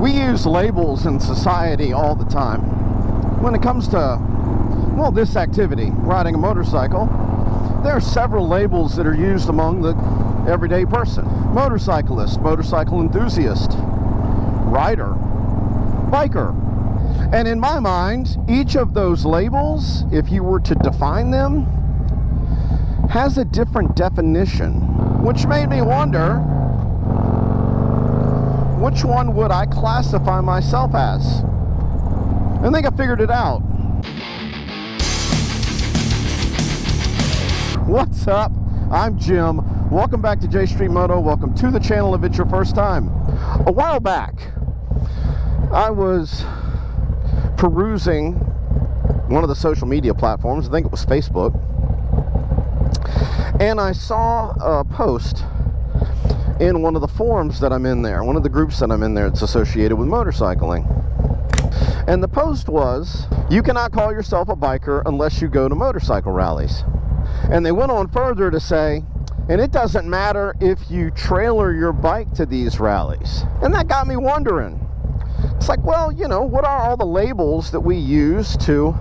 We use labels in society all the time. When it comes to, well, this activity, riding a motorcycle, there are several labels that are used among the everyday person. Motorcyclist, motorcycle enthusiast, rider, biker. And in my mind, each of those labels, if you were to define them, has a different definition, which made me wonder, which one would I classify myself as? I think I figured it out. What's up? I'm Jim. Welcome back to J Street Moto. Welcome to the channel if it's your first time. A while back, I was perusing one of the social media platforms. I think it was Facebook. And I saw a post in one of the forums that I'm in there, one of the groups that I'm in there that's associated with motorcycling. And the post was, you cannot call yourself a biker unless you go to motorcycle rallies. And they went on further to say, and it doesn't matter if you trailer your bike to these rallies. And that got me wondering. It's like, well, you know, what are all the labels that we use to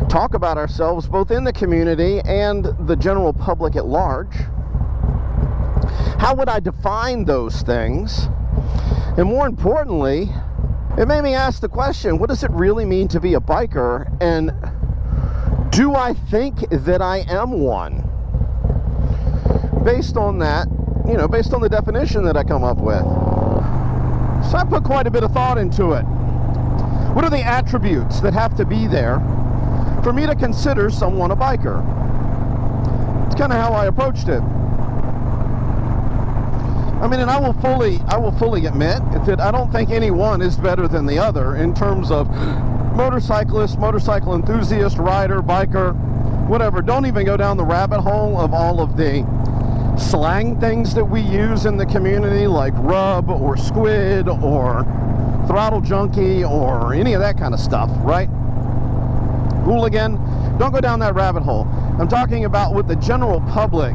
talk about ourselves, both in the community and the general public at large? How would I define those things? And more importantly, it made me ask the question, what does it really mean to be a biker? And do I think that I am one? Based on that, you know, based on the definition that I come up with. So I put quite a bit of thought into it. What are the attributes that have to be there for me to consider someone a biker? It's kind of how I approached it. I mean, and I will fully admit that I don't think any one is better than the other in terms of motorcyclist, motorcycle enthusiast, rider, biker, whatever. Don't even go down the rabbit hole of all of the slang things that we use in the community, like rub or squid or throttle junkie or any of that kind of stuff, right? Hooligan. Don't go down that rabbit hole. I'm talking about what the general public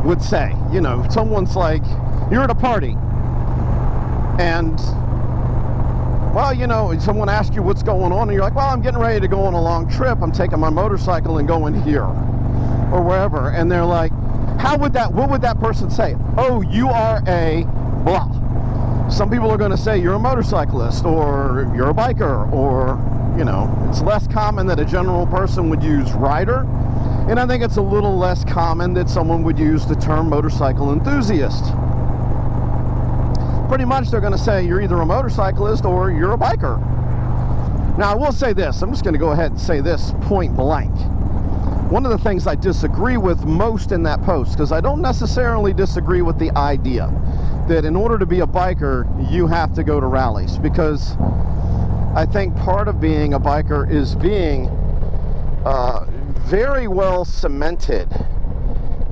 would say. You know, someone's like, you're at a party and, well, you know, someone asks you what's going on and you're like, well, I'm getting ready to go on a long trip. I'm taking my motorcycle and going here or wherever. And they're like, what would that person say? Oh, you are a blah. Some people are going to say you're a motorcyclist or you're a biker, or, you know, it's less common that a general person would use rider. And I think it's a little less common that someone would use the term motorcycle enthusiast. Pretty much they're going to say you're either a motorcyclist or you're a biker. Now I will say this, I'm just going to go ahead and say this point blank. One of the things I disagree with most in that post, because I don't necessarily disagree with the idea that in order to be a biker you have to go to rallies, because I think part of being a biker is being very well cemented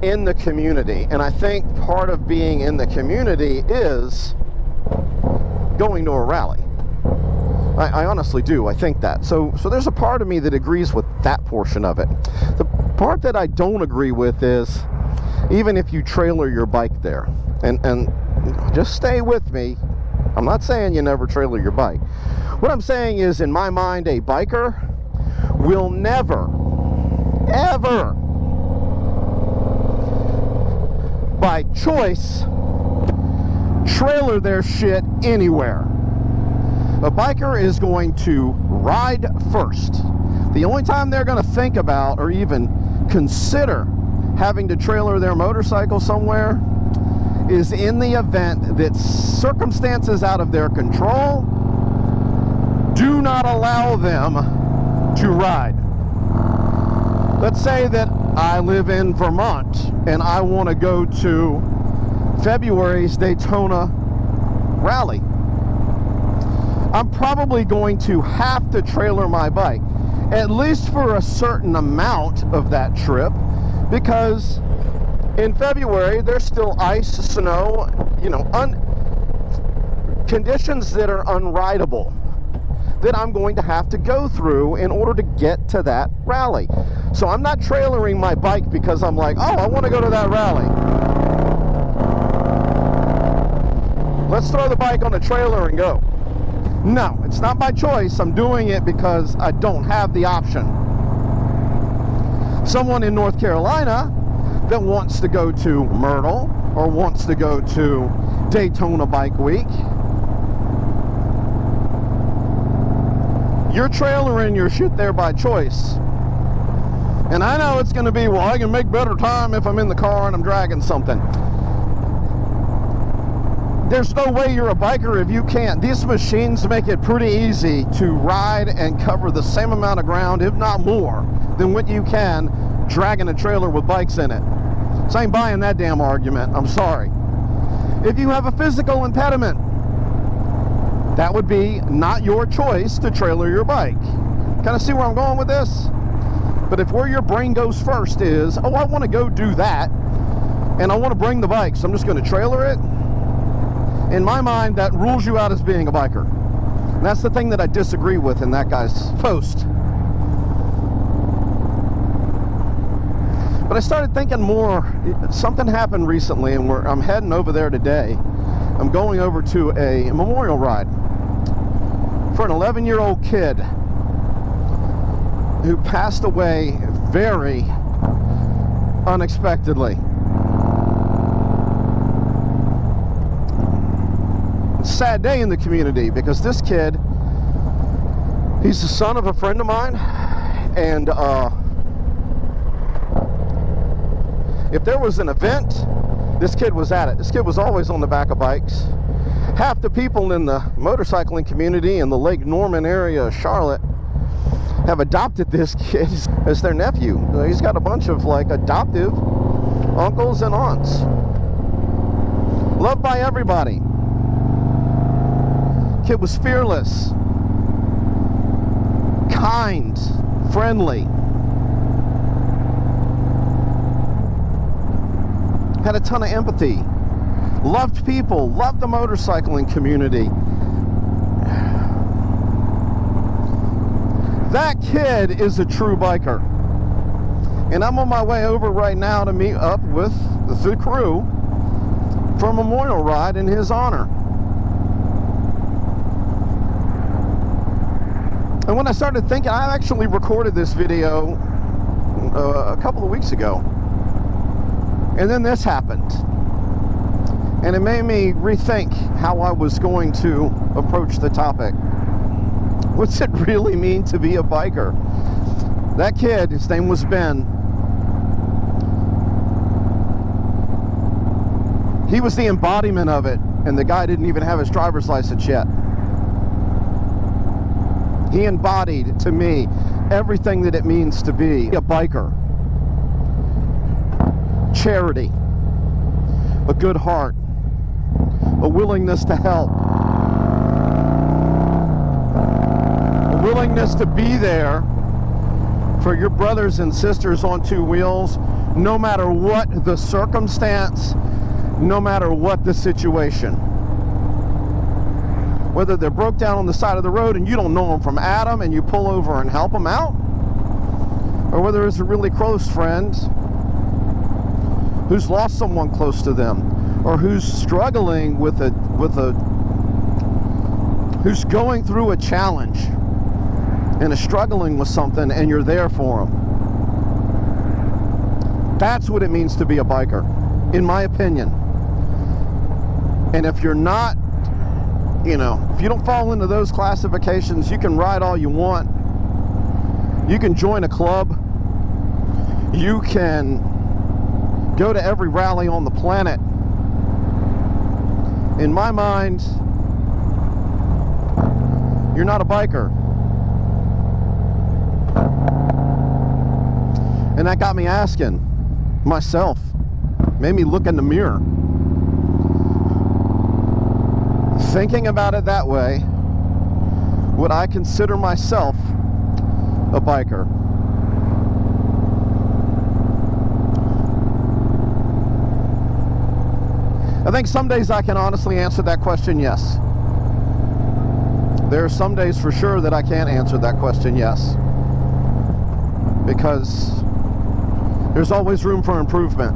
in the community. And I think part of being in the community is going to a rally. I honestly do. I think that. So there's a part of me that agrees with that portion of it. The part that I don't agree with is even if you trailer your bike there, and just stay with me. I'm not saying you never trailer your bike. What I'm saying is, in my mind, a biker will never, ever, by choice, trailer their shit anywhere. A biker is going to ride first. The only time they're going to think about or even consider having to trailer their motorcycle somewhere is in the event that circumstances out of their control do not allow them to ride. Let's say that I live in Vermont and I want to go to February's Daytona rally. I'm probably going to have to trailer my bike, at least for a certain amount of that trip, because in February there's still ice, snow, you know, conditions that are unrideable that I'm going to have to go through in order to get to that rally. So I'm not trailering my bike because I'm like, oh, I want to go to that rally. Let's throw the bike on the trailer and go. No, it's not by choice. I'm doing it because I don't have the option. Someone in North Carolina that wants to go to Myrtle or wants to go to Daytona Bike Week, you're trailering your shit there by choice. And I know it's going to be, well, I can make better time if I'm in the car and I'm dragging something. There's no way you're a biker if you can't. These machines make it pretty easy to ride and cover the same amount of ground, if not more, than what you can dragging a trailer with bikes in it. So I ain't buying that damn argument. I'm sorry. If you have a physical impediment, that would be not your choice to trailer your bike. Kind of see where I'm going with this? But if where your brain goes first is, oh, I want to go do that, and I want to bring the bike, so I'm just going to trailer it, in my mind, that rules you out as being a biker. And that's the thing that I disagree with in that guy's post. But I started thinking more. Something happened recently, and I'm heading over there today. I'm going over to a memorial ride for an 11-year-old kid who passed away very unexpectedly. Sad day in the community because this kid, he's the son of a friend of mine, and if there was an event, this kid was at it. This kid was always on the back of bikes. Half the people in the motorcycling community in the Lake Norman area of Charlotte have adopted this kid as their nephew. He's got a bunch of like adoptive uncles and aunts. Loved by everybody. Kid was fearless, kind, friendly, had a ton of empathy, loved people, loved the motorcycling community. That kid is a true biker. And I'm on my way over right now to meet up with the crew for a memorial ride in his honor. And when I started thinking, I actually recorded this video a couple of weeks ago. And then this happened. And it made me rethink how I was going to approach the topic. What's it really mean to be a biker? That kid, his name was Ben. He was the embodiment of it, and the guy didn't even have his driver's license yet. He embodied, to me, everything that it means to be a biker. Charity, a good heart, a willingness to help, a willingness to be there for your brothers and sisters on two wheels, no matter what the circumstance, no matter what the situation. Whether they're broke down on the side of the road and you don't know them from Adam and you pull over and help them out, or whether it's a really close friend who's lost someone close to them, or who's struggling who's going through a challenge and is struggling with something, and you're there for them. That's what it means to be a biker, in my opinion. And if you're not, if you don't fall into those classifications, you can ride all you want. You can join a club. You can go to every rally on the planet. In my mind, you're not a biker. And that got me asking myself, made me look in the mirror. Thinking about it that way, would I consider myself a biker? I think some days I can honestly answer that question, yes. There are some days for sure that I can't answer that question, yes. Because there's always room for improvement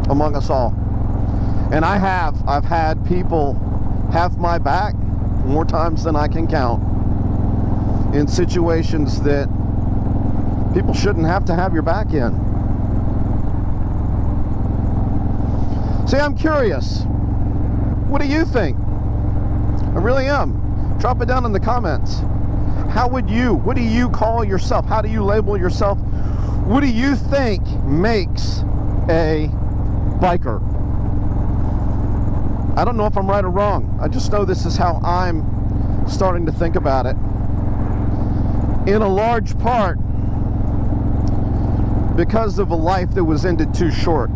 among us all. And I've had people have my back more times than I can count, in situations that people shouldn't have to have your back in. See, I'm curious. What do you think? I really am. Drop it down in the comments. What do you call yourself? How do you label yourself? What do you think makes a biker? I don't know if I'm right or wrong. I just know this is how I'm starting to think about it. In a large part, because of a life that was ended too short.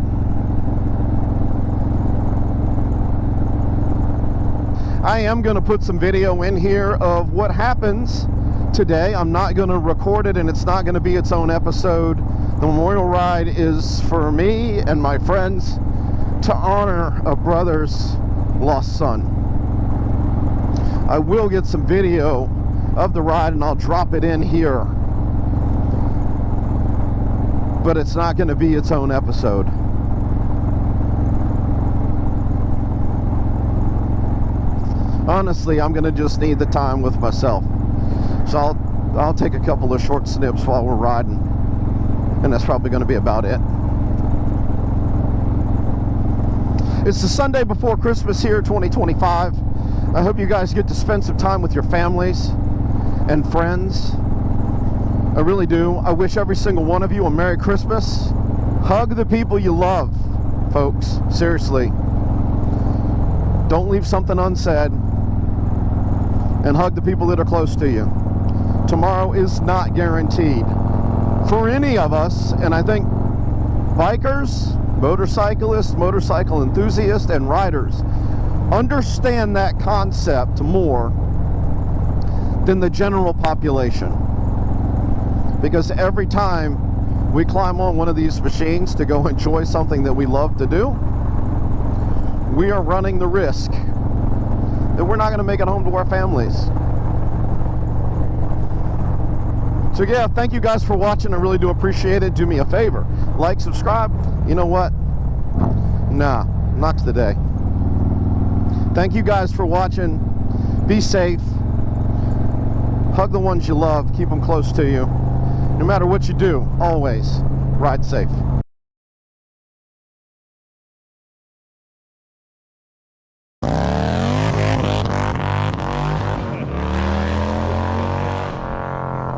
I am going to put some video in here of what happens today. I'm not going to record it, and it's not going to be its own episode. The memorial ride is for me and my friends to honor a brother's lost son. I will get some video of the ride, and I'll drop it in here, but it's not going to be its own episode. Honestly, I'm going to just need the time with myself. So I'll take a couple of short snips while we're riding, and that's probably going to be about it. It's the Sunday before Christmas here, 2025. I hope you guys get to spend some time with your families and friends. I really do. I wish every single one of you a Merry Christmas. Hug the people you love, folks. Seriously. Don't leave something unsaid. And hug the people that are close to you. Tomorrow is not guaranteed for any of us, and I think bikers, motorcyclists, motorcycle enthusiasts, and riders understand that concept more than the general population. Because every time we climb on one of these machines to go enjoy something that we love to do, we are running the risk that we're not going to make it home to our families. So yeah, thank you guys for watching. I really do appreciate it. Do me a favor, like, subscribe. You know what? Nah, not today. Thank you guys for watching. Be safe. Hug the ones you love. Keep them close to you. No matter what you do, always ride safe.